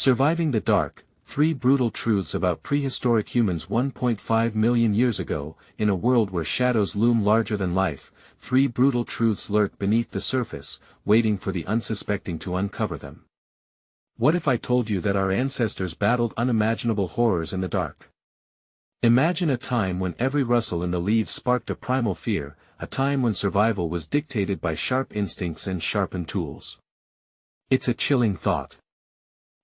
Surviving the Dark, 3 Brutal Truths About Prehistoric Humans 1.5 million years ago. In a world where shadows loom larger than life, 3 brutal truths lurk beneath the surface, waiting for the unsuspecting to uncover them. What if I told you that our ancestors battled unimaginable horrors in the dark? Imagine a time when every rustle in the leaves sparked a primal fear, a time when survival was dictated by sharp instincts and sharpened tools. It's a chilling thought.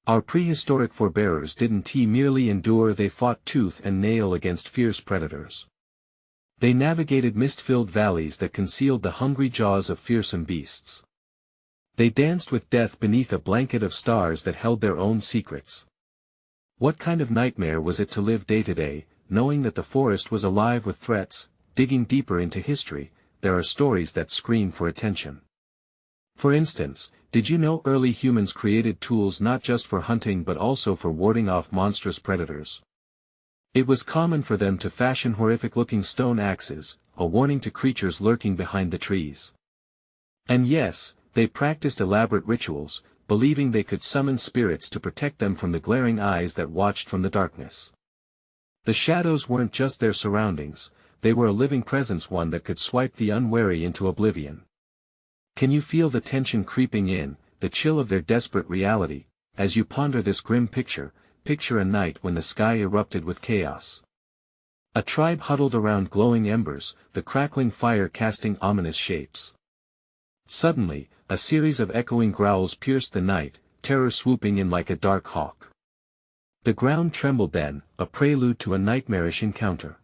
Our prehistoric forebears didn't merely endure, they fought tooth and nail against fierce predators. They navigated mist-filled valleys that concealed the hungry jaws of fearsome beasts. They danced with death beneath a blanket of stars that held their own secrets. What kind of nightmare was it to live day to day, knowing that the forest was alive with threats? Digging deeper into history, there are stories that scream for attention. For instance, did you know early humans created tools not just for hunting but also for warding off monstrous predators? It was common for them to fashion horrific-looking stone axes, a warning to creatures lurking behind the trees. And yes, they practiced elaborate rituals, believing they could summon spirits to protect them from the glaring eyes that watched from the darkness. The shadows weren't just their surroundings, they were a living presence, one that could swipe the unwary into oblivion. Can you feel the tension creeping in, the chill of their desperate reality? As you ponder this grim picture, picture a night when the sky erupted with chaos. A tribe huddled around glowing embers, the crackling fire casting ominous shapes. Suddenly, a series of echoing growls pierced the night, terror swooping in like a dark hawk. The ground trembled then, a prelude to a nightmarish encounter.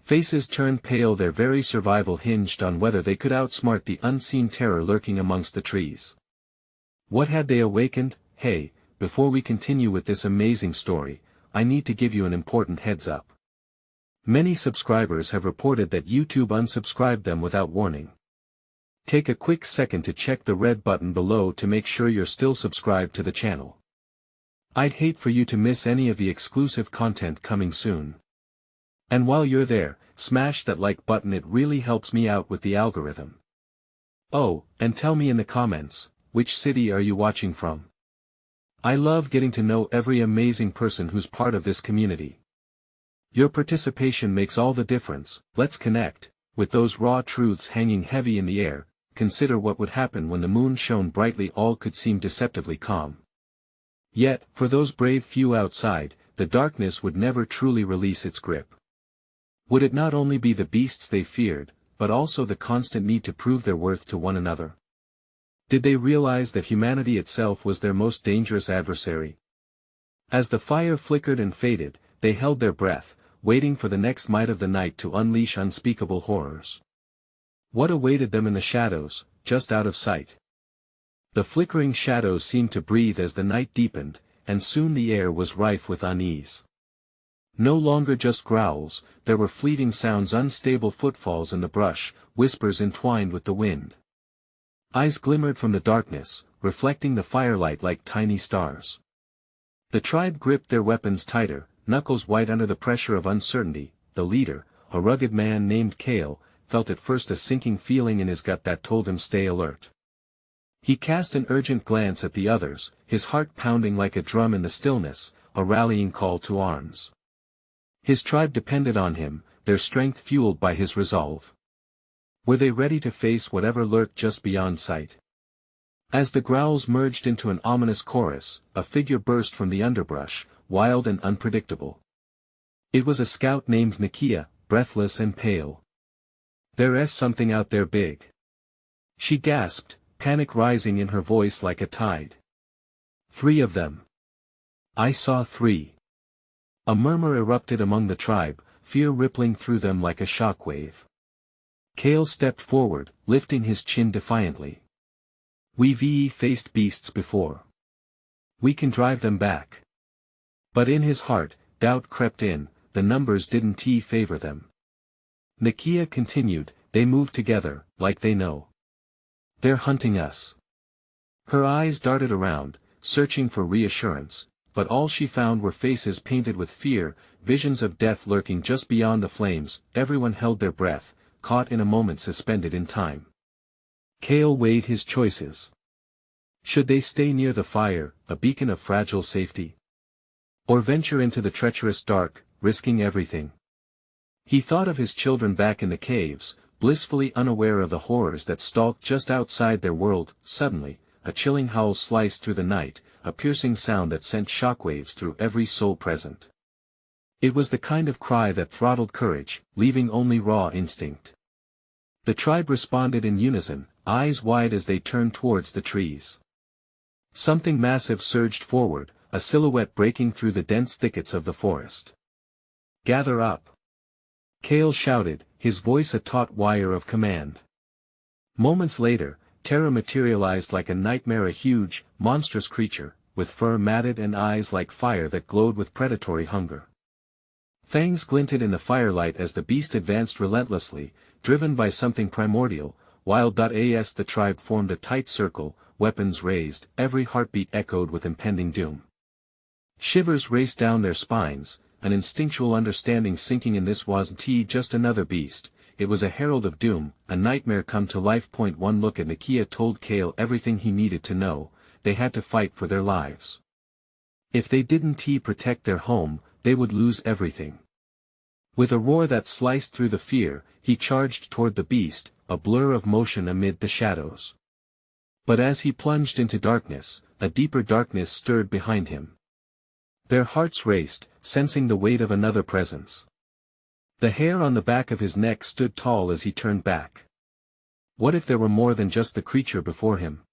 Faces turned pale, their very survival hinged on whether they could outsmart the unseen terror lurking amongst the trees. What had they awakened? Hey, before we continue with this amazing story, I need to give you an important heads up. Many subscribers have reported that YouTube unsubscribed them without warning. Take a quick second to check the red button below to make sure you're still subscribed to the channel. I'd hate for you to miss any of the exclusive content coming soon. And while you're there, smash that like button, it really helps me out with the algorithm. Oh, and tell me in the comments, which city are you watching from? I love getting to know every amazing person who's part of this community. Your participation makes all the difference. Let's connect. With those raw truths hanging heavy in the air, consider what would happen when the moon shone brightly. All could seem deceptively calm. Yet, for those brave few outside, the darkness would never truly release its grip. Would it not only be the beasts they feared, but also the constant need to prove their worth to one another? Did they realize that humanity itself was their most dangerous adversary? As the fire flickered and faded, they held their breath, waiting for the next might of the night to unleash unspeakable horrors. What awaited them in the shadows, just out of sight? The flickering shadows seemed to breathe as the night deepened, and soon the air was rife with unease. No longer just growls, there were fleeting sounds, unstable footfalls in the brush, whispers entwined with the wind. Eyes glimmered from the darkness, reflecting the firelight like tiny stars. The tribe gripped their weapons tighter, knuckles white under the pressure of uncertainty. The leader, a rugged man named Kale, felt at first a sinking feeling in his gut that told him stay alert. He cast an urgent glance at the others, his heart pounding like a drum in the stillness, a rallying call to arms. His tribe depended on him, their strength fueled by his resolve. Were they ready to face whatever lurked just beyond sight? As the growls merged into an ominous chorus, a figure burst from the underbrush, wild and unpredictable. It was a scout named Nakia, breathless and pale. "There's something out there big," she gasped, panic rising in her voice like a tide. "3 of them. I saw 3. A murmur erupted among the tribe, fear rippling through them like a shockwave. Kale stepped forward, lifting his chin defiantly. "We've faced beasts before. We can drive them back." But in his heart, doubt crept in. The numbers didn't favor them. Nakia continued, "They move together, like they know. They're hunting us." Her eyes darted around, searching for reassurance, but all she found were faces painted with fear, visions of death lurking just beyond the flames. Everyone held their breath, caught in a moment suspended in time. Kale weighed his choices. Should they stay near the fire, a beacon of fragile safety? Or venture into the treacherous dark, risking everything? He thought of his children back in the caves, blissfully unaware of the horrors that stalked just outside their world. Suddenly, a chilling howl sliced through the night, a piercing sound that sent shockwaves through every soul present. It was the kind of cry that throttled courage, leaving only raw instinct. The tribe responded in unison, eyes wide as they turned towards the trees. Something massive surged forward, a silhouette breaking through the dense thickets of the forest. "Gather up!" Kale shouted, his voice a taut wire of command. Moments later, terror materialized like a nightmare, a huge, monstrous creature, with fur matted and eyes like fire that glowed with predatory hunger. Fangs glinted in the firelight as the beast advanced relentlessly, driven by something primordial. As the tribe formed a tight circle, weapons raised, every heartbeat echoed with impending doom. Shivers raced down their spines, an instinctual understanding sinking in. This wasn't just another beast, it was a herald of doom, a nightmare come to life. One look at Nakia told Kale everything he needed to know: they had to fight for their lives. If they didn't protect their home, they would lose everything. With a roar that sliced through the fear, he charged toward the beast, a blur of motion amid the shadows. But as he plunged into darkness, a deeper darkness stirred behind him. Their hearts raced, sensing the weight of another presence. The hair on the back of his neck stood tall as he turned back. What if there were more than just the creature before him?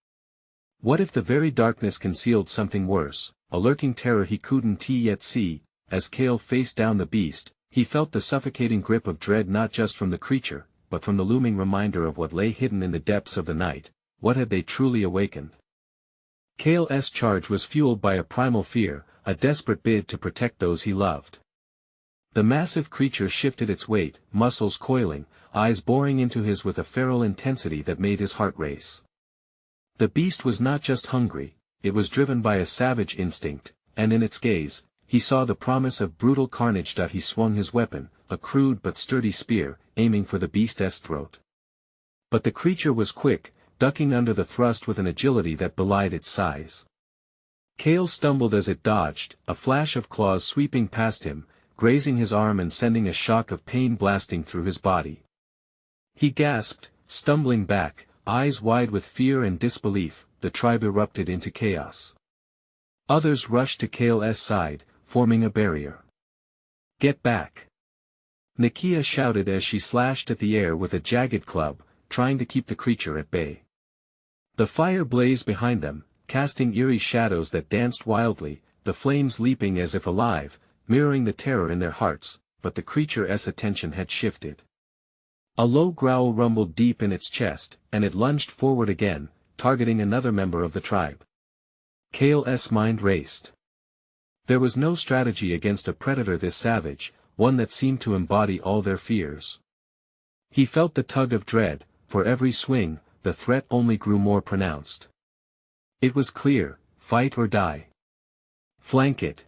What if the very darkness concealed something worse, a lurking terror he couldn't yet see? As Kale faced down the beast, he felt the suffocating grip of dread, not just from the creature, but from the looming reminder of what lay hidden in the depths of the night. What had they truly awakened? Kale's charge was fueled by a primal fear, a desperate bid to protect those he loved. The massive creature shifted its weight, muscles coiling, eyes boring into his with a feral intensity that made his heart race. The beast was not just hungry, it was driven by a savage instinct, and in its gaze, he saw the promise of brutal carnage. He swung his weapon, a crude but sturdy spear, aiming for the beast's throat. But the creature was quick, ducking under the thrust with an agility that belied its size. Kale stumbled as it dodged, a flash of claws sweeping past him, grazing his arm and sending a shock of pain blasting through his body. He gasped, stumbling back, eyes wide with fear and disbelief. The tribe erupted into chaos. Others rushed to Kale's side, forming a barrier. "Get back!" Nakia shouted as she slashed at the air with a jagged club, trying to keep the creature at bay. The fire blazed behind them, casting eerie shadows that danced wildly, the flames leaping as if alive, mirroring the terror in their hearts. But the creature's attention had shifted. A low growl rumbled deep in its chest, and it lunged forward again, targeting another member of the tribe. Kale's mind raced. There was no strategy against a predator this savage, one that seemed to embody all their fears. He felt the tug of dread. For every swing, the threat only grew more pronounced. It was clear: fight or die. "Flank it!"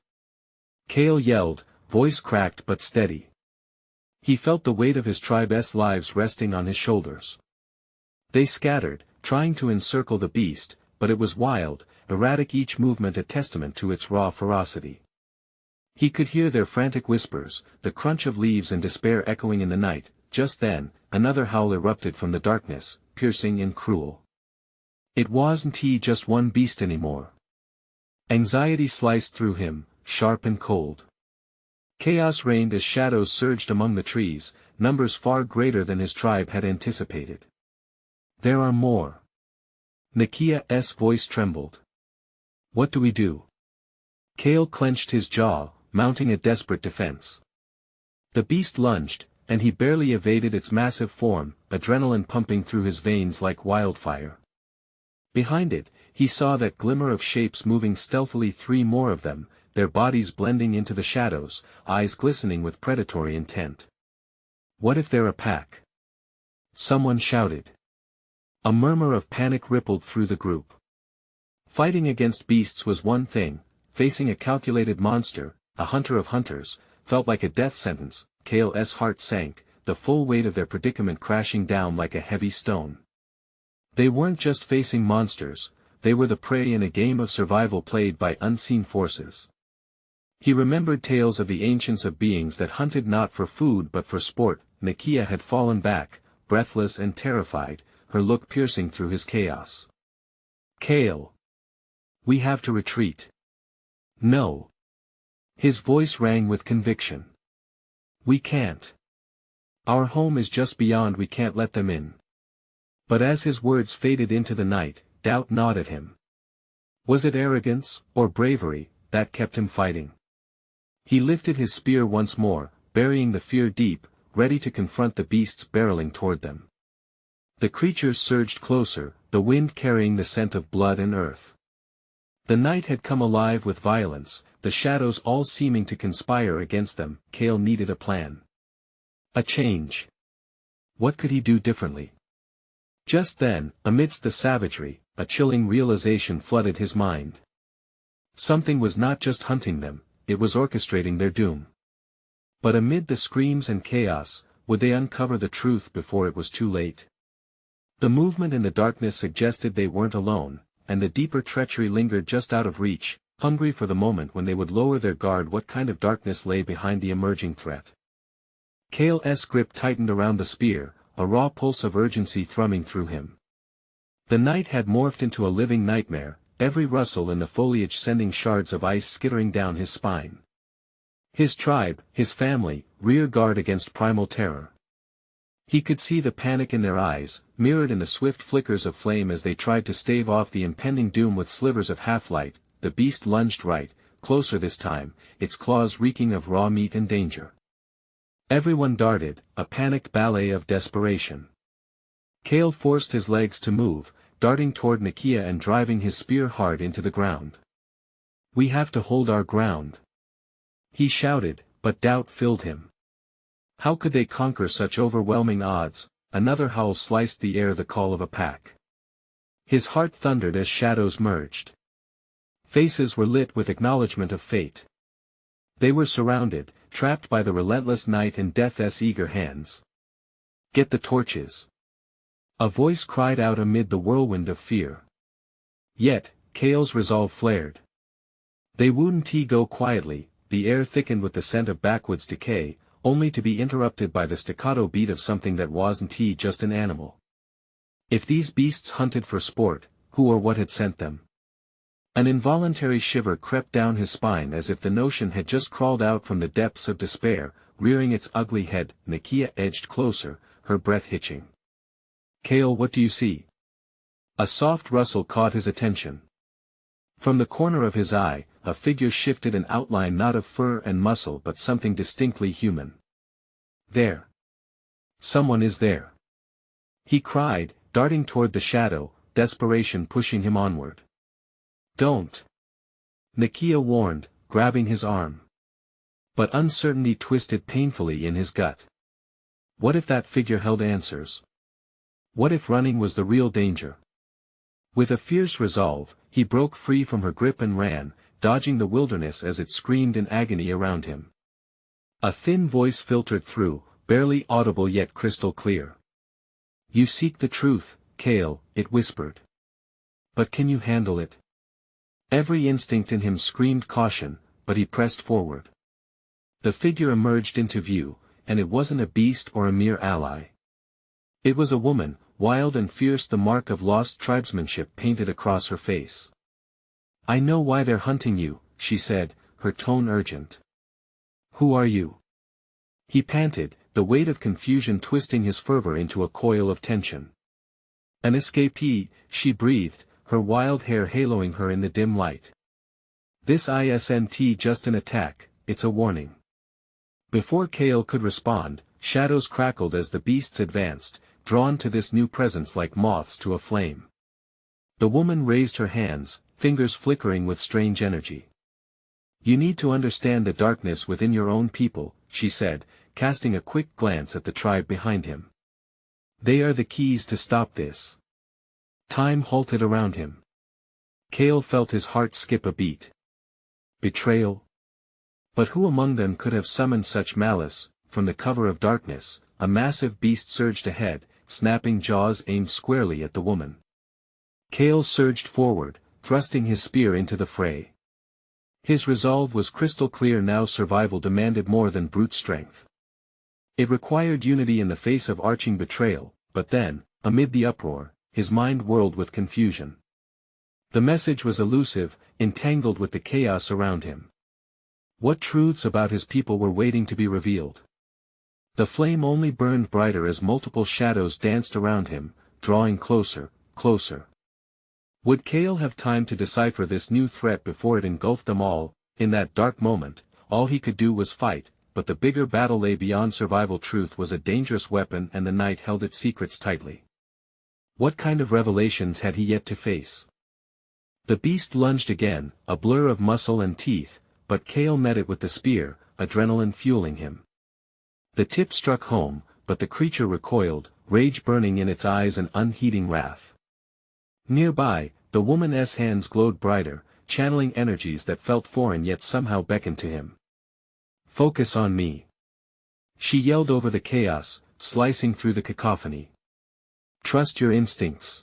Kale yelled, voice cracked but steady. He felt the weight of his tribe's lives resting on his shoulders. They scattered, trying to encircle the beast, but it was wild, erratic, each movement a testament to its raw ferocity. He could hear their frantic whispers, the crunch of leaves and despair echoing in the night. Just then, another howl erupted from the darkness, piercing and cruel. It wasn't just one beast anymore. Anxiety sliced through him, sharp and cold. Chaos reigned as shadows surged among the trees, numbers far greater than his tribe had anticipated. "There are more." Nakia's voice trembled. "What do we do?" Kale clenched his jaw, mounting a desperate defense. The beast lunged, and he barely evaded its massive form, adrenaline pumping through his veins like wildfire. Behind it, he saw that glimmer of shapes moving stealthily, 3 more of them, their bodies blending into the shadows, eyes glistening with predatory intent. "What if they're a pack?" someone shouted. A murmur of panic rippled through the group. Fighting against beasts was one thing, facing a calculated monster, a hunter of hunters, felt like a death sentence. Kale's heart sank, the full weight of their predicament crashing down like a heavy stone. They weren't just facing monsters, they were the prey in a game of survival played by unseen forces. He remembered tales of the ancients of beings that hunted not for food but for sport. Nakia had fallen back, breathless and terrified, her look piercing through his chaos. "Kale. We have to retreat." "No." His voice rang with conviction. "We can't. Our home is just beyond, we can't let them in." But as his words faded into the night, doubt gnawed at him. Was it arrogance, or bravery, that kept him fighting? He lifted his spear once more, burying the fear deep, ready to confront the beasts barreling toward them. The creatures surged closer, the wind carrying the scent of blood and earth. The night had come alive with violence, the shadows all seeming to conspire against them. Kale needed a plan. A change. What could he do differently? Just then, amidst the savagery, a chilling realization flooded his mind. Something was not just hunting them, it was orchestrating their doom. But amid the screams and chaos, would they uncover the truth before it was too late? The movement in the darkness suggested they weren't alone, and the deeper treachery lingered just out of reach, hungry for the moment when they would lower their guard. What kind of darkness lay behind the emerging threat? Kale's grip tightened around the spear, a raw pulse of urgency thrumming through him. The night had morphed into a living nightmare, every rustle in the foliage sending shards of ice skittering down his spine. His tribe, his family, rear guard against primal terror. He could see the panic in their eyes, mirrored in the swift flickers of flame as they tried to stave off the impending doom with slivers of half-light. The beast lunged right, closer this time, its claws reeking of raw meat and danger. Everyone darted, a panicked ballet of desperation. Kale forced his legs to move, darting toward Nakia and driving his spear hard into the ground. "We have to hold our ground," he shouted, but doubt filled him. How could they conquer such overwhelming odds? Another howl sliced the air, the call of a pack. His heart thundered as shadows merged. Faces were lit with acknowledgement of fate. They were surrounded, trapped by the relentless night in death's eager hands. "Get the torches!" a voice cried out amid the whirlwind of fear. Yet, Kale's resolve flared. They wouldn't go quietly. The air thickened with the scent of backwoods decay, only to be interrupted by the staccato beat of something that wasn't just an animal. If these beasts hunted for sport, who or what had sent them? An involuntary shiver crept down his spine as if the notion had just crawled out from the depths of despair, rearing its ugly head. Nakia edged closer, her breath hitching. "Kale, what do you see?" A soft rustle caught his attention. From the corner of his eye, a figure shifted, an outline not of fur and muscle but something distinctly human. "There. Someone is there," he cried, darting toward the shadow, desperation pushing him onward. "Don't," Nakia warned, grabbing his arm. But uncertainty twisted painfully in his gut. What if that figure held answers? What if running was the real danger? With a fierce resolve, he broke free from her grip and ran, dodging the wilderness as it screamed in agony around him. A thin voice filtered through, barely audible yet crystal clear. "You seek the truth, Kale," it whispered. "But can you handle it?" Every instinct in him screamed caution, but he pressed forward. The figure emerged into view, and it wasn't a beast or a mere ally. It was a woman, wild and fierce, the mark of lost tribesmanship painted across her face. "I know why they're hunting you," she said, her tone urgent. "Who are you?" he panted, the weight of confusion twisting his fervor into a coil of tension. "An escapee," she breathed, her wild hair haloing her in the dim light. "This isn't just an attack, it's a warning." Before Kale could respond, shadows crackled as the beasts advanced, drawn to this new presence like moths to a flame. The woman raised her hands, fingers flickering with strange energy. "You need to understand the darkness within your own people," she said, casting a quick glance at the tribe behind him. "They are the keys to stop this." Time halted around him. Kale felt his heart skip a beat. Betrayal? But who among them could have summoned such malice? From the cover of darkness, a massive beast surged ahead, snapping jaws aimed squarely at the woman. Kale surged forward, thrusting his spear into the fray. His resolve was crystal clear now. Survival demanded more than brute strength. It required unity in the face of arching betrayal, but then, amid the uproar, his mind whirled with confusion. The message was elusive, entangled with the chaos around him. What truths about his people were waiting to be revealed? The flame only burned brighter as multiple shadows danced around him, drawing closer, closer. Would Kale have time to decipher this new threat before it engulfed them all? In that dark moment, all he could do was fight, but the bigger battle lay beyond. Survival. Truth was a dangerous weapon and the night held its secrets tightly. What kind of revelations had he yet to face? The beast lunged again, a blur of muscle and teeth, but Kale met it with the spear, adrenaline fueling him. The tip struck home, but the creature recoiled, rage burning in its eyes and unheeding wrath. Nearby, the woman's hands glowed brighter, channeling energies that felt foreign yet somehow beckoned to him. "Focus on me," she yelled over the chaos, slicing through the cacophony. "Trust your instincts."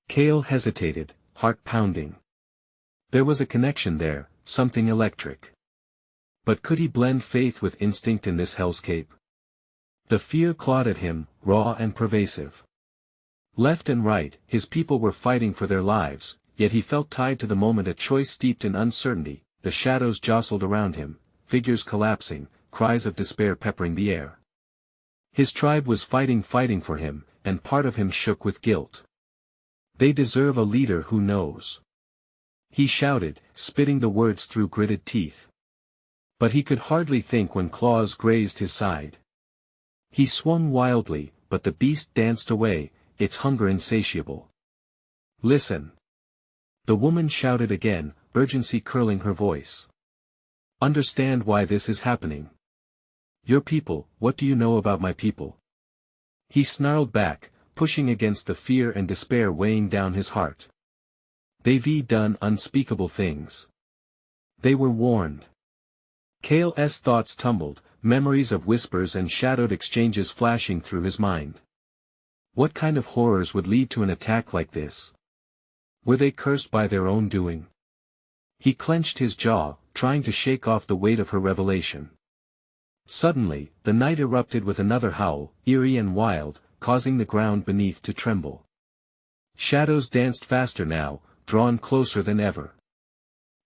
Kale hesitated, heart pounding. There was a connection there, something electric. But could he blend faith with instinct in this hellscape? The fear clawed at him, raw and pervasive. Left and right, his people were fighting for their lives, yet he felt tied to the moment, a choice steeped in uncertainty. The shadows jostled around him, figures collapsing, cries of despair peppering the air. His tribe was fighting for him, and part of him shook with guilt. "They deserve a leader who knows," he shouted, spitting the words through gritted teeth. But he could hardly think when claws grazed his side. He swung wildly, but the beast danced away, its hunger insatiable. "Listen!" the woman shouted again, urgency curling her voice. "Understand why this is happening. Your people, what do you know about my people?" He snarled back, pushing against the fear and despair weighing down his heart. "They've done unspeakable things. They were warned." Kale's thoughts tumbled, memories of whispers and shadowed exchanges flashing through his mind. What kind of horrors would lead to an attack like this? Were they cursed by their own doing? He clenched his jaw, trying to shake off the weight of her revelation. Suddenly, the night erupted with another howl, eerie and wild, causing the ground beneath to tremble. Shadows danced faster now, drawn closer than ever.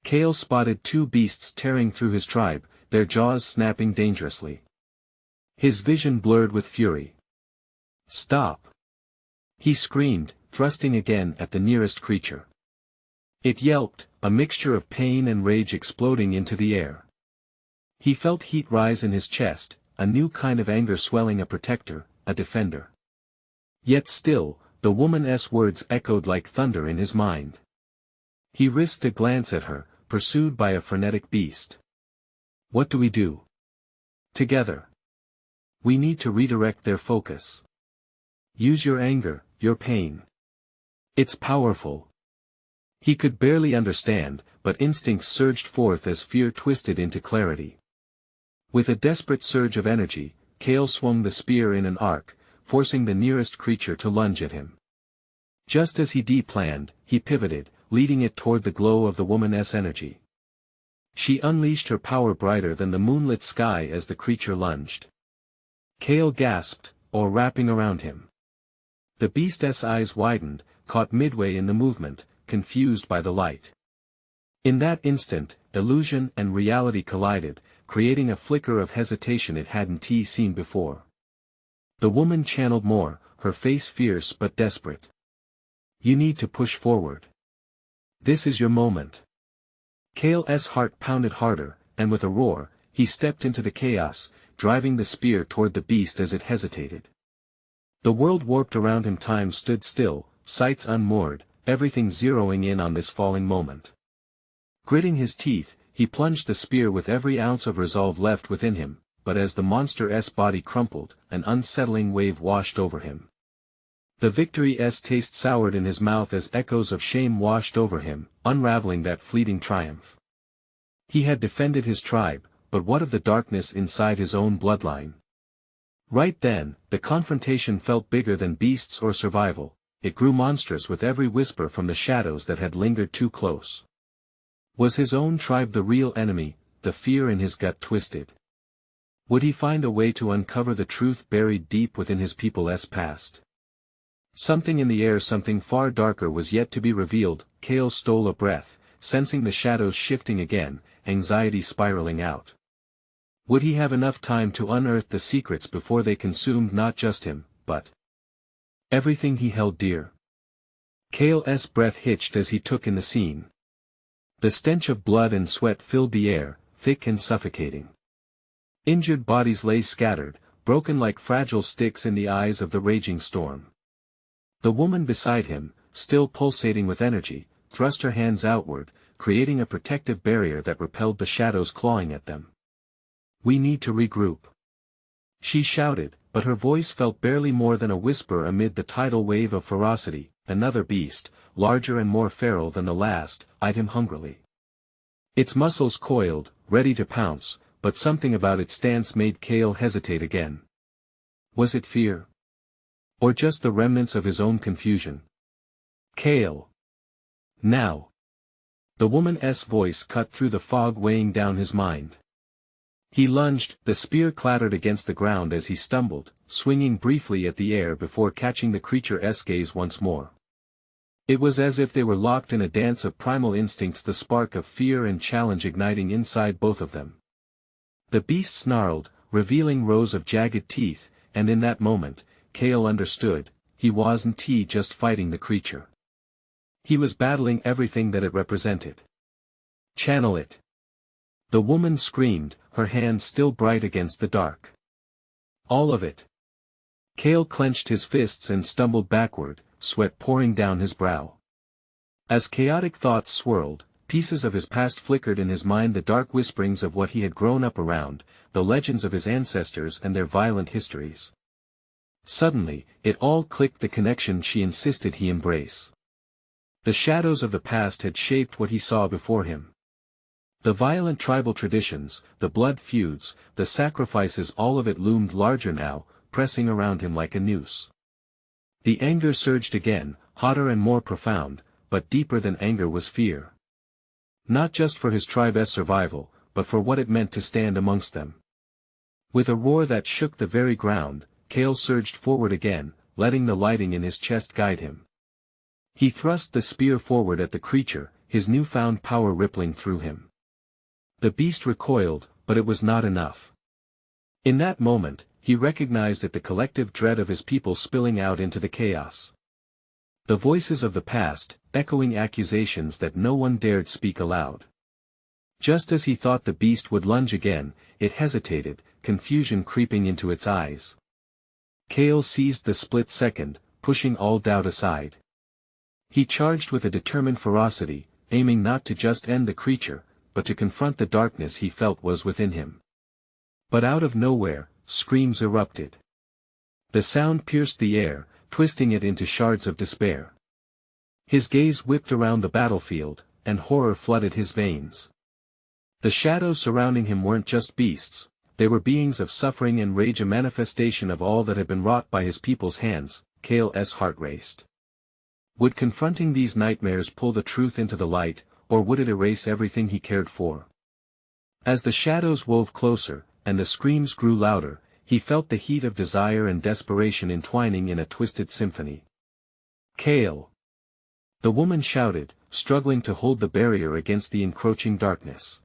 Kale spotted two beasts tearing through his tribe, their jaws snapping dangerously. His vision blurred with fury. "Stop!" he screamed, thrusting again at the nearest creature. It yelped, a mixture of pain and rage exploding into the air. He felt heat rise in his chest, a new kind of anger swelling, a protector, a defender. Yet still, the woman's words echoed like thunder in his mind. He risked a glance at her, pursued by a frenetic beast. "What do we do? Together. We need to redirect their focus. Use your anger, your pain. It's powerful." He could barely understand, but instincts surged forth as fear twisted into clarity. With a desperate surge of energy, Kale swung the spear in an arc, forcing the nearest creature to lunge at him. Just as he planned, he pivoted, leading it toward the glow of the woman's energy. She unleashed her power brighter than the moonlit sky as the creature lunged. Kale gasped, or wrapping around him. The beast's eyes widened, caught midway in the movement, confused by the light. In that instant, illusion and reality collided, creating a flicker of hesitation it hadn't seen before. The woman channeled more, her face fierce but desperate. "You need to push forward. This is your moment." Kale's heart pounded harder, and with a roar, he stepped into the chaos, driving the spear toward the beast as it hesitated. The world warped around him, time stood still, sights unmoored, everything zeroing in on this falling moment. Gritting his teeth, he plunged the spear with every ounce of resolve left within him, but as the monster's body crumpled, an unsettling wave washed over him. The victory's taste soured in his mouth as echoes of shame washed over him, unraveling that fleeting triumph. He had defended his tribe, but what of the darkness inside his own bloodline? Right then, the confrontation felt bigger than beasts or survival. it grew monstrous with every whisper from the shadows that had lingered too close. Was his own tribe the real enemy? The fear in his gut twisted. Would he find a way to uncover the truth buried deep within his people's past? Something in the air, something far darker was yet to be revealed. Kale stole a breath, sensing the shadows shifting again, anxiety spiraling out. Would he have enough time to unearth the secrets before they consumed not just him, but everything he held dear? Kale's breath hitched as he took in the scene. The stench of blood and sweat filled the air, thick and suffocating. Injured bodies lay scattered, broken like fragile sticks in the eyes of the raging storm. The woman beside him, still pulsating with energy, thrust her hands outward, creating a protective barrier that repelled the shadows clawing at them. "We need to regroup," she shouted, but her voice felt barely more than a whisper amid the tidal wave of ferocity. Another beast, larger and more feral than the last, eyed him hungrily. Its muscles coiled, ready to pounce, but something about its stance made Kale hesitate again. Was it fear? Or just the remnants of his own confusion? "Kale! Now!" The woman's voice cut through the fog weighing down his mind. He lunged, the spear clattered against the ground as he stumbled, swinging briefly at the air before catching the creature's gaze once more. It was as if they were locked in a dance of primal instincts, the spark of fear and challenge igniting inside both of them. The beast snarled, revealing rows of jagged teeth, and in that moment, Kale understood, he wasn't just fighting the creature. He was battling everything that it represented. "Channel it!" the woman screamed, her hands still bright against the dark. "All of it!" Kale clenched his fists and stumbled backward, sweat pouring down his brow. As chaotic thoughts swirled, pieces of his past flickered in his mind, the dark whisperings of what he had grown up around, the legends of his ancestors and their violent histories. Suddenly, it all clicked, the connection she insisted he embrace. The shadows of the past had shaped what he saw before him. The violent tribal traditions, the blood feuds, the sacrifices, all of it loomed larger now, pressing around him like a noose. The anger surged again, hotter and more profound, but deeper than anger was fear. Not just for his tribe's survival, but for what it meant to stand amongst them. With a roar that shook the very ground, Kale surged forward again, letting the lighting in his chest guide him. He thrust the spear forward at the creature, his newfound power rippling through him. The beast recoiled, but it was not enough. In that moment, he recognized it, the collective dread of his people spilling out into the chaos. The voices of the past, echoing accusations that no one dared speak aloud. Just as he thought the beast would lunge again, it hesitated, confusion creeping into its eyes. Kale seized the split second, pushing all doubt aside. He charged with a determined ferocity, aiming not to just end the creature, but to confront the darkness he felt was within him. But out of nowhere, screams erupted. The sound pierced the air, twisting it into shards of despair. His gaze whipped around the battlefield, and horror flooded his veins. The shadows surrounding him weren't just beasts, they were beings of suffering and rage, a manifestation of all that had been wrought by his people's hands. Kale's heart raced. Would confronting these nightmares pull the truth into the light, or would it erase everything he cared for? As the shadows wove closer, and the screams grew louder, he felt the heat of desire and desperation entwining in a twisted symphony. "Kale!" the woman shouted, struggling to hold the barrier against the encroaching darkness.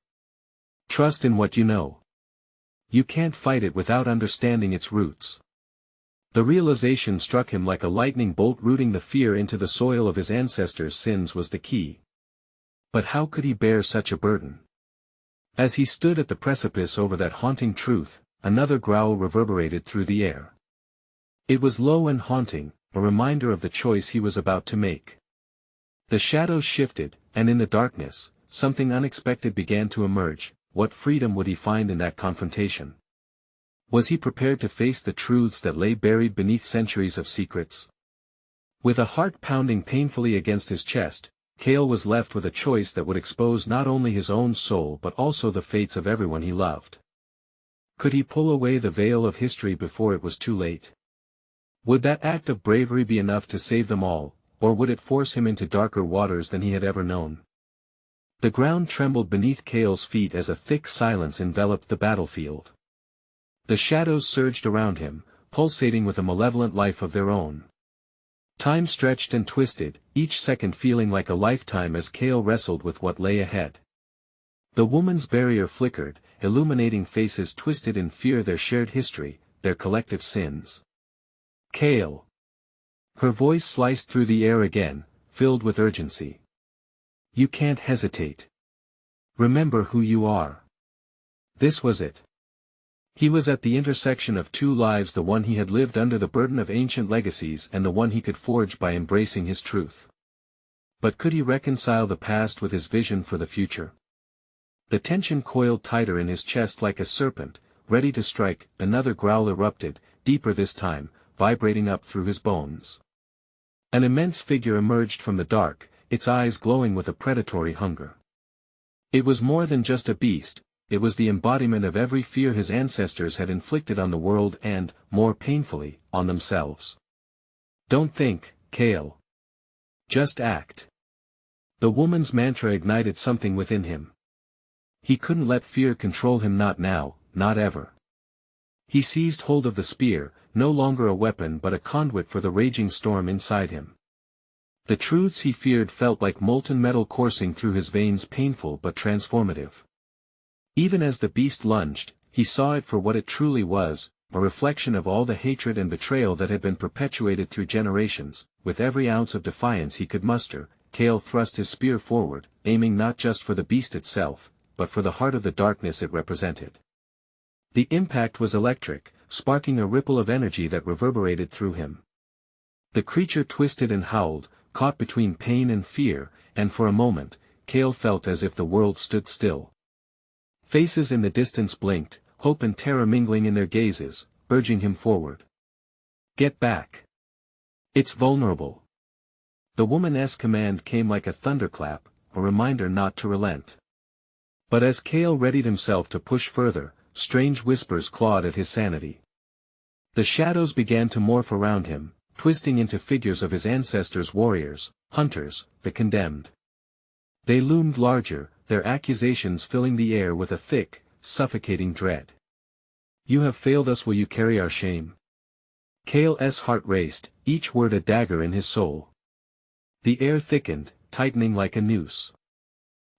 "Trust in what you know. You can't fight it without understanding its roots." The realization struck him like a lightning bolt, rooting the fear into the soil of his ancestors' sins was the key. But how could he bear such a burden? As he stood at the precipice over that haunting truth, another growl reverberated through the air. It was low and haunting, a reminder of the choice he was about to make. The shadows shifted, and in the darkness, something unexpected began to emerge. What freedom would he find in that confrontation? Was he prepared to face the truths that lay buried beneath centuries of secrets? With a heart pounding painfully against his chest, Kale was left with a choice that would expose not only his own soul but also the fates of everyone he loved. Could he pull away the veil of history before it was too late? Would that act of bravery be enough to save them all, or would it force him into darker waters than he had ever known? The ground trembled beneath Cale's feet as a thick silence enveloped the battlefield. The shadows surged around him, pulsating with a malevolent life of their own. Time stretched and twisted, each second feeling like a lifetime as Cale wrestled with what lay ahead. The woman's barrier flickered, illuminating faces twisted in fear, their shared history, their collective sins. Cale. Her voice sliced through the air again, filled with urgency. You can't hesitate. Remember who you are. This was it. He was at the intersection of two lives, the one he had lived under the burden of ancient legacies and the one he could forge by embracing his truth. But could he reconcile the past with his vision for the future? The tension coiled tighter in his chest like a serpent, ready to strike. Another growl erupted, deeper this time, vibrating up through his bones. An immense figure emerged from the dark, its eyes glowing with a predatory hunger. It was more than just a beast, it was the embodiment of every fear his ancestors had inflicted on the world and, more painfully, on themselves. Don't think, Cale. Just act. The woman's mantra ignited something within him. He couldn't let fear control him, not now, not ever. He seized hold of the spear, no longer a weapon but a conduit for the raging storm inside him. The truths he feared felt like molten metal coursing through his veins, painful but transformative. Even as the beast lunged, he saw it for what it truly was, a reflection of all the hatred and betrayal that had been perpetuated through generations. With every ounce of defiance he could muster, Cale thrust his spear forward, aiming not just for the beast itself, but for the heart of the darkness it represented. The impact was electric, sparking a ripple of energy that reverberated through him. The creature twisted and howled, caught between pain and fear, and for a moment, Cale felt as if the world stood still. Faces in the distance blinked, hope and terror mingling in their gazes, urging him forward. Get back. It's vulnerable. The woman's command came like a thunderclap, a reminder not to relent. But as Cale readied himself to push further, strange whispers clawed at his sanity. The shadows began to morph around him, twisting into figures of his ancestors, warriors, hunters, the condemned. They loomed larger, their accusations filling the air with a thick, suffocating dread. You have failed us, will you carry our shame? Cale's heart raced, each word a dagger in his soul. The air thickened, tightening like a noose.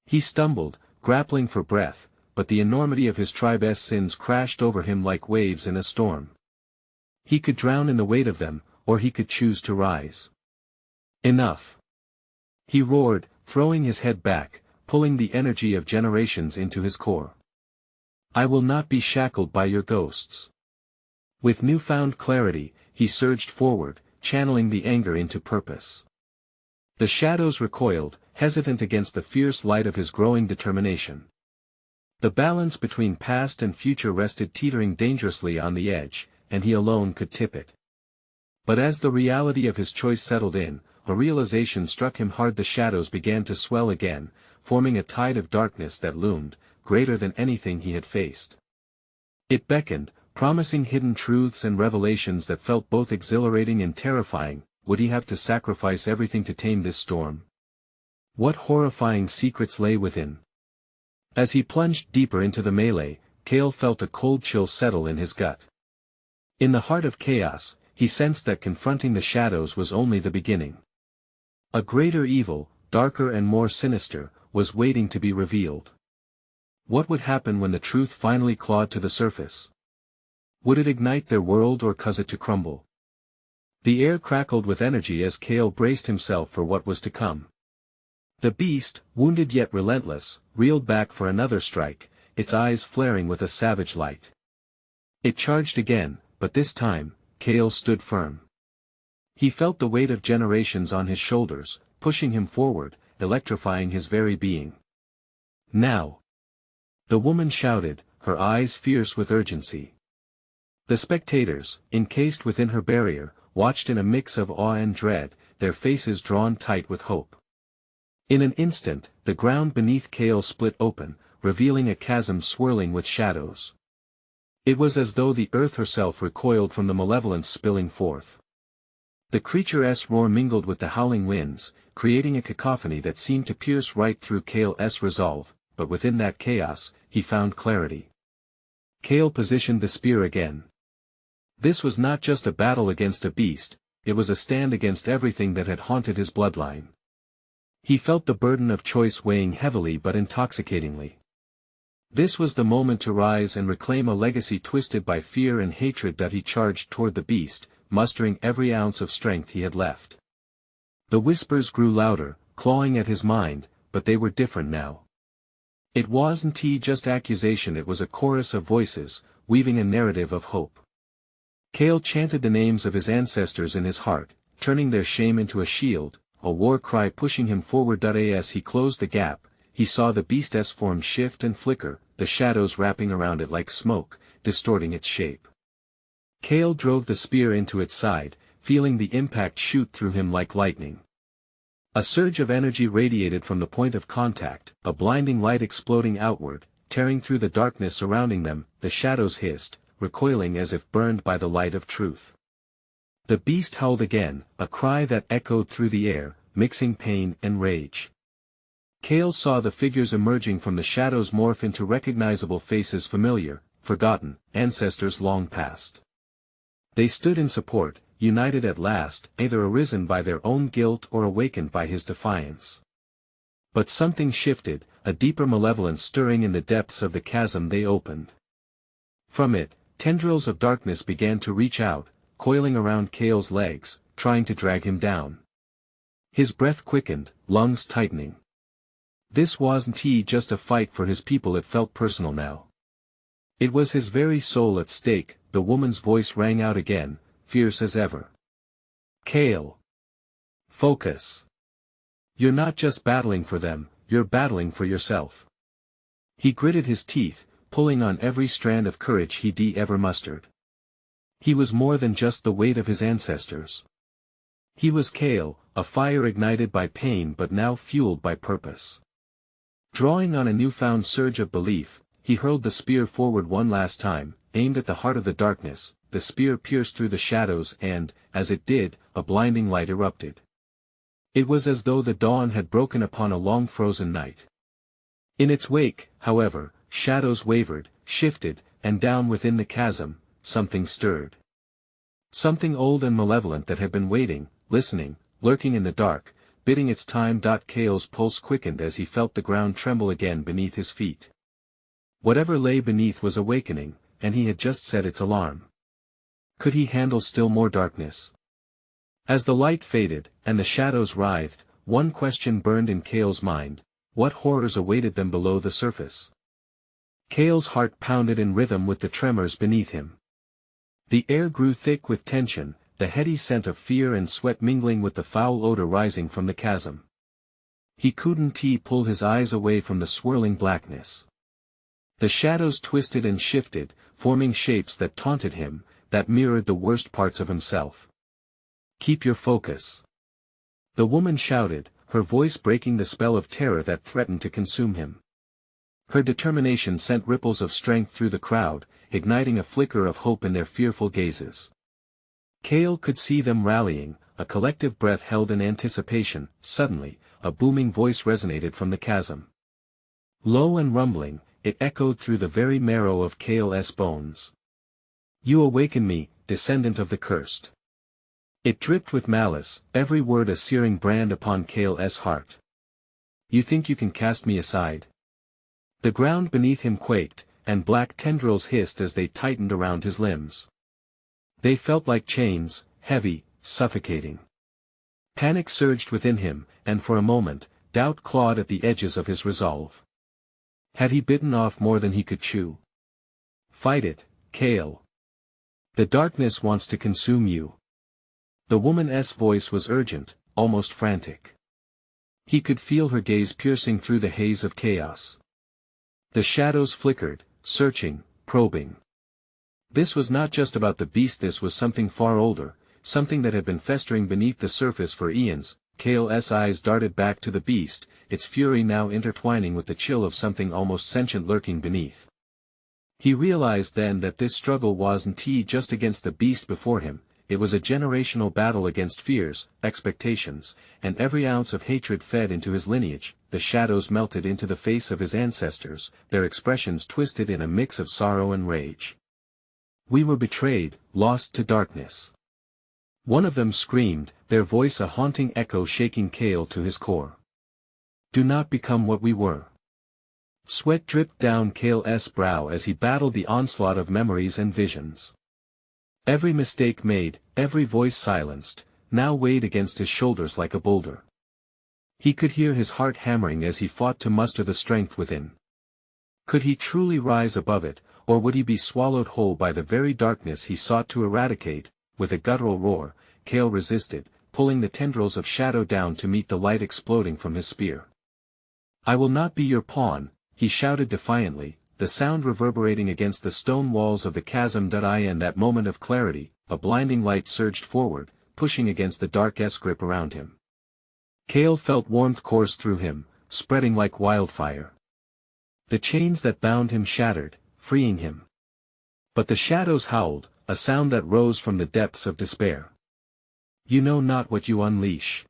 He stumbled, grappling for breath, but the enormity of his tribe's sins crashed over him like waves in a storm. He could drown in the weight of them, or he could choose to rise. Enough. He roared, throwing his head back, pulling the energy of generations into his core. I will not be shackled by your ghosts. With newfound clarity, he surged forward, channeling the anger into purpose. The shadows recoiled, hesitant against the fierce light of his growing determination. The balance between past and future rested teetering dangerously on the edge, and he alone could tip it. But as the reality of his choice settled in, a realization struck him hard. The shadows began to swell again, forming a tide of darkness that loomed, greater than anything he had faced. It beckoned, promising hidden truths and revelations that felt both exhilarating and terrifying. Would he have to sacrifice everything to tame this storm? What horrifying secrets lay within? As he plunged deeper into the melee, Cale felt a cold chill settle in his gut. In the heart of chaos, he sensed that confronting the shadows was only the beginning. A greater evil, darker and more sinister, was waiting to be revealed. What would happen when the truth finally clawed to the surface? Would it ignite their world or cause it to crumble? The air crackled with energy as Cale braced himself for what was to come. The beast, wounded yet relentless, reeled back for another strike, its eyes flaring with a savage light. It charged again, but this time, Cale stood firm. He felt the weight of generations on his shoulders, pushing him forward, electrifying his very being. Now! The woman shouted, her eyes fierce with urgency. The spectators, encased within her barrier, watched in a mix of awe and dread, their faces drawn tight with hope. In an instant, the ground beneath Cale split open, revealing a chasm swirling with shadows. It was as though the earth herself recoiled from the malevolence spilling forth. The creature's roar mingled with the howling winds, creating a cacophony that seemed to pierce right through Kale's resolve, but within that chaos, he found clarity. Kale positioned the spear again. This was not just a battle against a beast, it was a stand against everything that had haunted his bloodline. He felt the burden of choice weighing heavily but intoxicatingly. This was the moment to rise and reclaim a legacy twisted by fear and hatred that he charged toward the beast, mustering every ounce of strength he had left. The whispers grew louder, clawing at his mind, but they were different now. It wasn't just accusation, it was a chorus of voices, weaving a narrative of hope. Kale chanted the names of his ancestors in his heart, turning their shame into a shield, a war cry pushing him forward. As he closed the gap, he saw the beast's form shift and flicker, the shadows wrapping around it like smoke, distorting its shape. Kale drove the spear into its side, feeling the impact shoot through him like lightning. A surge of energy radiated from the point of contact, a blinding light exploding outward, tearing through the darkness surrounding them. The shadows hissed, recoiling as if burned by the light of truth. The beast howled again, a cry that echoed through the air, mixing pain and rage. Kale saw the figures emerging from the shadows morph into recognizable faces, familiar, forgotten, ancestors long past. They stood in support, united at last, either arisen by their own guilt or awakened by his defiance. But something shifted, a deeper malevolence stirring in the depths of the chasm they opened. From it, tendrils of darkness began to reach out, coiling around Kale's legs, trying to drag him down. His breath quickened, lungs tightening. This wasn't just a fight for his people, it felt personal now. It was his very soul at stake. The woman's voice rang out again, fierce as ever. Kale. Focus. You're not just battling for them, you're battling for yourself. He gritted his teeth, pulling on every strand of courage he'd ever mustered. He was more than just the weight of his ancestors. He was Kale, a fire ignited by pain but now fueled by purpose. Drawing on a newfound surge of belief, he hurled the spear forward one last time, aimed at the heart of the darkness. The spear pierced through the shadows and, as it did, a blinding light erupted. It was as though the dawn had broken upon a long frozen night. In its wake, however, shadows wavered, shifted, and down within the chasm, something stirred. Something old and malevolent that had been waiting, listening, lurking in the dark, bidding its time. Kale's pulse quickened as he felt the ground tremble again beneath his feet. Whatever lay beneath was awakening, and he had just set its alarm. Could he handle still more darkness? As the light faded, and the shadows writhed, one question burned in Kale's mind: what horrors awaited them below the surface? Kale's heart pounded in rhythm with the tremors beneath him. The air grew thick with tension, the heady scent of fear and sweat mingling with the foul odor rising from the chasm. He couldn't pull his eyes away from the swirling blackness. The shadows twisted and shifted, forming shapes that taunted him, that mirrored the worst parts of himself. Keep your focus. The woman shouted, her voice breaking the spell of terror that threatened to consume him. Her determination sent ripples of strength through the crowd, igniting a flicker of hope in their fearful gazes. Kale could see them rallying, a collective breath held in anticipation. Suddenly, a booming voice resonated from the chasm. Low and rumbling, it echoed through the very marrow of Kale's bones. You awaken me, descendant of the cursed. It dripped with malice, every word a searing brand upon Kale's heart. You think you can cast me aside? The ground beneath him quaked, and black tendrils hissed as they tightened around his limbs. They felt like chains, heavy, suffocating. Panic surged within him, and for a moment, doubt clawed at the edges of his resolve. Had he bitten off more than he could chew? Fight it, Kale. The darkness wants to consume you. The woman's voice was urgent, almost frantic. He could feel her gaze piercing through the haze of chaos. The shadows flickered, searching, probing. This was not just about the beast, this was something far older, something that had been festering beneath the surface for eons. Kale's eyes darted back to the beast, its fury now intertwining with the chill of something almost sentient lurking beneath. He realized then that this struggle wasn't just against the beast before him, it was a generational battle against fears, expectations, and every ounce of hatred fed into his lineage. The shadows melted into the face of his ancestors, their expressions twisted in a mix of sorrow and rage. "We were betrayed, lost to darkness." One of them screamed, their voice a haunting echo shaking Kale to his core. "Do not become what we were." Sweat dripped down Kale's brow as he battled the onslaught of memories and visions. Every mistake made, every voice silenced, now weighed against his shoulders like a boulder. He could hear his heart hammering as he fought to muster the strength within. Could he truly rise above it, or would he be swallowed whole by the very darkness he sought to eradicate? With a guttural roar, Kale resisted, pulling the tendrils of shadow down to meet the light exploding from his spear. "I will not be your pawn," he shouted defiantly, the sound reverberating against the stone walls of the chasm. In that moment of clarity, a blinding light surged forward, pushing against the dark grip around him. Kale felt warmth course through him, spreading like wildfire. The chains that bound him shattered, freeing him. But the shadows howled, a sound that rose from the depths of despair. "You know not what you unleash."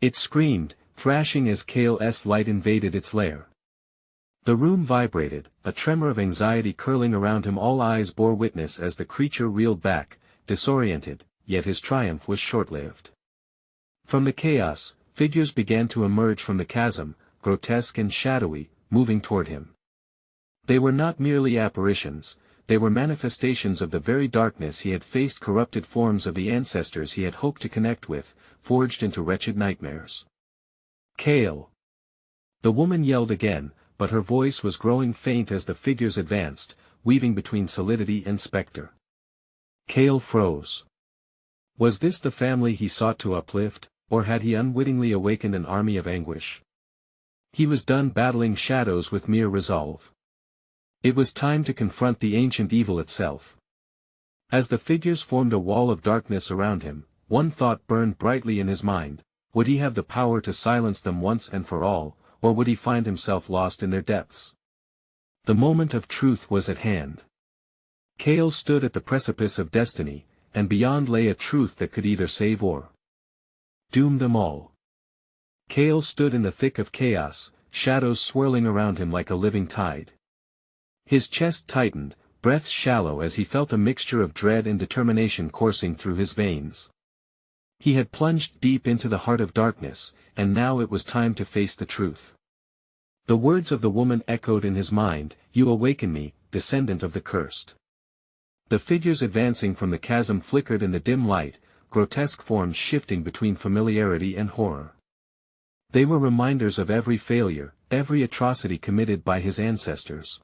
It screamed, thrashing as Kale's light invaded its lair. The room vibrated, a tremor of anxiety curling around him. All eyes bore witness as the creature reeled back, disoriented, yet his triumph was short-lived. From the chaos, figures began to emerge from the chasm, grotesque and shadowy, moving toward him. They were not merely apparitions, they were manifestations of the very darkness he had faced, corrupted forms of the ancestors he had hoped to connect with, forged into wretched nightmares. "Kale!" The woman yelled again, but her voice was growing faint as the figures advanced, weaving between solidity and specter. Kale froze. Was this the family he sought to uplift, or had he unwittingly awakened an army of anguish? He was done battling shadows with mere resolve. It was time to confront the ancient evil itself. As the figures formed a wall of darkness around him, one thought burned brightly in his mind: would he have the power to silence them once and for all, or would he find himself lost in their depths? The moment of truth was at hand. Kale stood at the precipice of destiny, and beyond lay a truth that could either save or doom them all. Kale stood in the thick of chaos, shadows swirling around him like a living tide. His chest tightened, breaths shallow as he felt a mixture of dread and determination coursing through his veins. He had plunged deep into the heart of darkness, and now it was time to face the truth. The words of the woman echoed in his mind: "You awaken me, descendant of the cursed." The figures advancing from the chasm flickered in the dim light, grotesque forms shifting between familiarity and horror. They were reminders of every failure, every atrocity committed by his ancestors.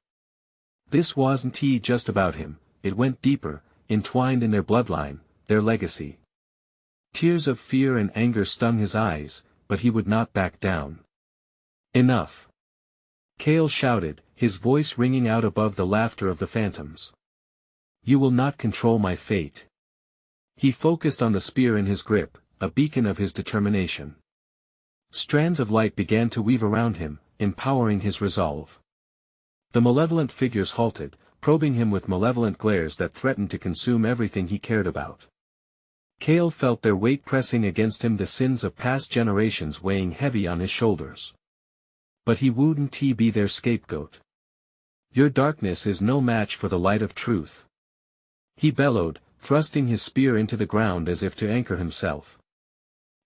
This wasn't just about him, it went deeper, entwined in their bloodline, their legacy. Tears of fear and anger stung his eyes, but he would not back down. "Enough!" Kale shouted, his voice ringing out above the laughter of the phantoms. "You will not control my fate." He focused on the spear in his grip, a beacon of his determination. Strands of light began to weave around him, empowering his resolve. The malevolent figures halted, probing him with malevolent glares that threatened to consume everything he cared about. Kale felt their weight pressing against him, the sins of past generations weighing heavy on his shoulders. But he wouldn't be their scapegoat. "Your darkness is no match for the light of truth," he bellowed, thrusting his spear into the ground as if to anchor himself.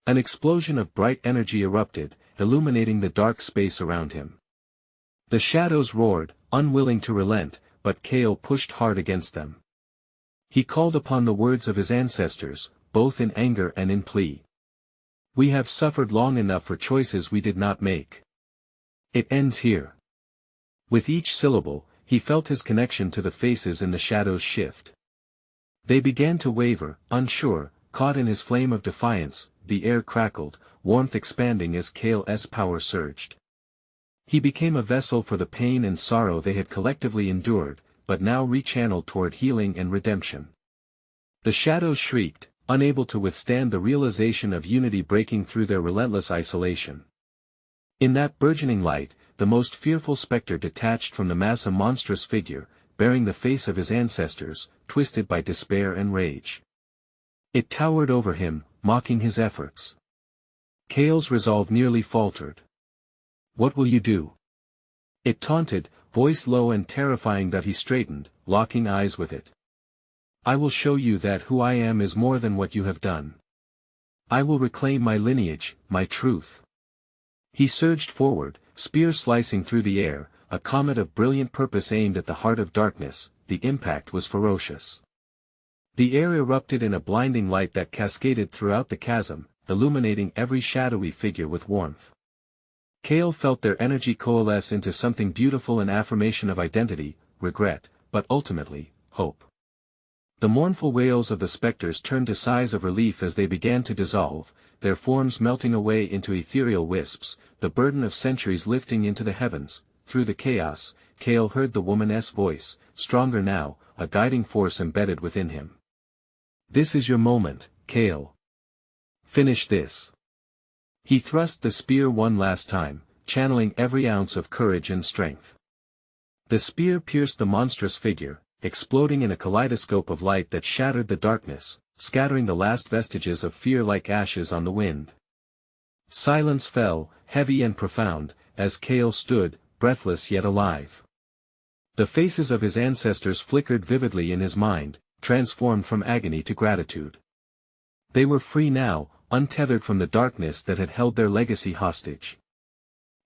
An explosion of bright energy erupted, illuminating the dark space around him. The shadows roared, unwilling to relent, but Kale pushed hard against them. He called upon the words of his ancestors, both in anger and in plea. "We have suffered long enough for choices we did not make. It ends here." With each syllable, he felt his connection to the faces in the shadows shift. They began to waver, unsure, caught in his flame of defiance. The air crackled, warmth expanding as Kale's power surged. He became a vessel for the pain and sorrow they had collectively endured, but now rechanneled toward healing and redemption. The shadows shrieked, unable to withstand the realization of unity breaking through their relentless isolation. In that burgeoning light, the most fearful specter detached from the mass, a monstrous figure, bearing the face of his ancestors, twisted by despair and rage. It towered over him, mocking his efforts. Kale's resolve nearly faltered. "What will you do?" It taunted, voice low and terrifying that he straightened, locking eyes with it. "I will show you that who I am is more than what you have done. I will reclaim my lineage, my truth." He surged forward, spear slicing through the air, a comet of brilliant purpose aimed at the heart of darkness. The impact was ferocious. The air erupted in a blinding light that cascaded throughout the chasm, illuminating every shadowy figure with warmth. Kale felt their energy coalesce into something beautiful, an affirmation of identity, regret, but ultimately, hope. The mournful wails of the specters turned to sighs of relief as they began to dissolve, their forms melting away into ethereal wisps, the burden of centuries lifting into the heavens. Through the chaos, Kale heard the woman's voice, stronger now, a guiding force embedded within him. "This is your moment, Kale. Finish this." He thrust the spear one last time, channeling every ounce of courage and strength. The spear pierced the monstrous figure, exploding in a kaleidoscope of light that shattered the darkness, scattering the last vestiges of fear like ashes on the wind. Silence fell, heavy and profound, as Kale stood, breathless yet alive. The faces of his ancestors flickered vividly in his mind, transformed from agony to gratitude. They were free now, untethered from the darkness that had held their legacy hostage.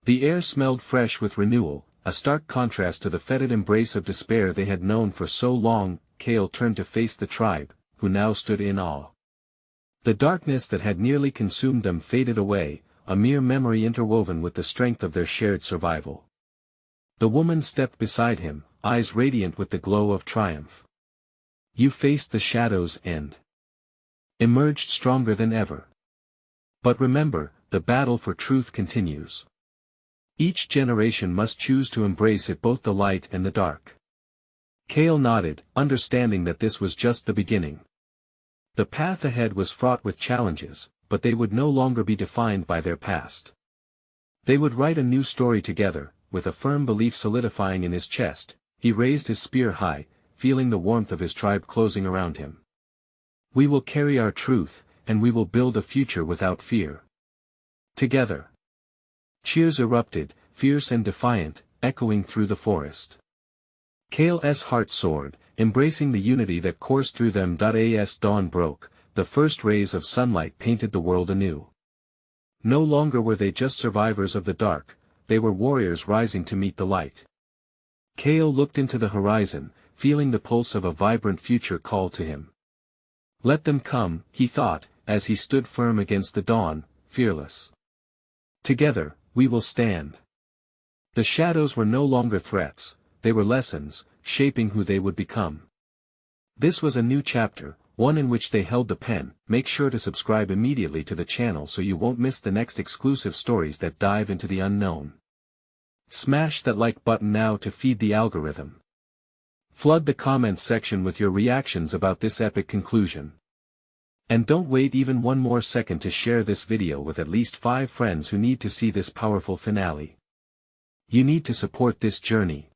The air smelled fresh with renewal, a stark contrast to the fetid embrace of despair they had known for so long. Kale turned to face the tribe, who now stood in awe. The darkness that had nearly consumed them faded away, a mere memory interwoven with the strength of their shared survival. The woman stepped beside him, eyes radiant with the glow of triumph. "You faced the shadows and emerged stronger than ever. But remember, the battle for truth continues. Each generation must choose to embrace it, both the light and the dark." Kale nodded, understanding that this was just the beginning. The path ahead was fraught with challenges, but they would no longer be defined by their past. They would write a new story together. With a firm belief solidifying in his chest, he raised his spear high, feeling the warmth of his tribe closing around him. "We will carry our truth, and we will build a future without fear. Together." Cheers erupted, fierce and defiant, echoing through the forest. Kale's heart soared, embracing the unity that coursed through them. As dawn broke, the first rays of sunlight painted the world anew. No longer were they just survivors of the dark, they were warriors rising to meet the light. Kale looked into the horizon, feeling the pulse of a vibrant future call to him. "Let them come," he thought, as he stood firm against the dawn, fearless. "Together, we will stand." The shadows were no longer threats, they were lessons, shaping who they would become. This was a new chapter, one in which they held the pen. Make sure to subscribe immediately to the channel so you won't miss the next exclusive stories that dive into the unknown. Smash that like button now to feed the algorithm. Flood the comments section with your reactions about this epic conclusion. And don't wait even one more second to share this video with at least 5 friends who need to see this powerful finale. You need to support this journey.